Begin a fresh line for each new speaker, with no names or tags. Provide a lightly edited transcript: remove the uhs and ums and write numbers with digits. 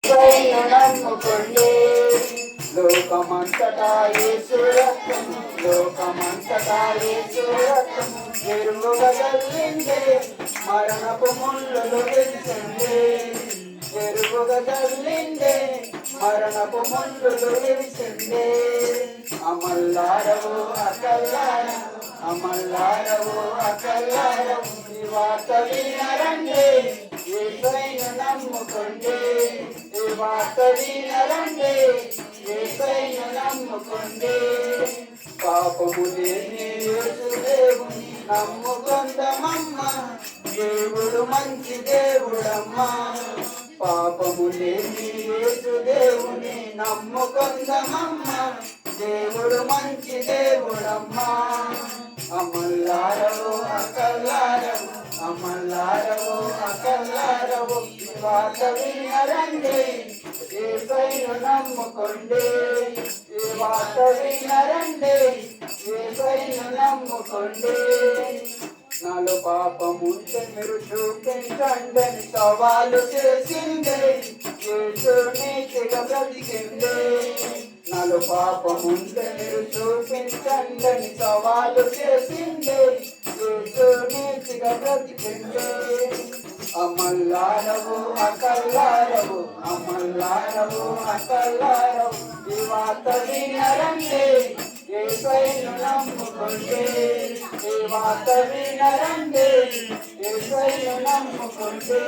యేసును నమ్ముకోండి. లోకమంతటా యేసు రక్తము, లోకమంతటా యేసు రక్తము ఎరువుగా తగిలిందే, మరణపు ముళ్ళులు విరిసిందే. ఎరువుగా తగిలిందే, మరణపు ముళ్ళులు విరిసిందే. అమల్లారవు అకల్లారవు, అమల్లారవు అకల్లారవు, ఈ వార్త వినరండి, యేసును నమ్ముకోండి. ఈ వార్త వినరండి, యేసును నమ్ముకోండి. పాపము లేని యేసు దేవుని నమ్ముకొందమమ్మ, దేవుడు మంచి దేవుడమ్మా. పాపము లేని యేసు దేవుని నమ్ముకొందమమ్మ, దేవుడు మంచి దేవుడమ్మా. అమల్లారవు అకల్లారవు, అమల్లారవు అకల్లారవు, ఈ వార్త వినరండి, యేసును నమ్ముకోండి. ఈ వార్త వినరండి, యేసును నమ్ముకోండి. నాలో పాపముంటే మీరు చూపించండి అని సవాలు చేసిందే, యేసు నీతిగా బ్రతికిందే. నాలో పాపముంటే మీరు చూపించండి అని సవాలు చేసిందే, యేసు నీతిగా బ్రతికిందే. అమల్లారవు అకల్లారవు, అమల్లారవు అకల్లారవు, ఈ వార్త వినరండి, యేసును నమ్ముకోండి. ఈ వార్త వినరండి, యేసును నమ్ముకోండి.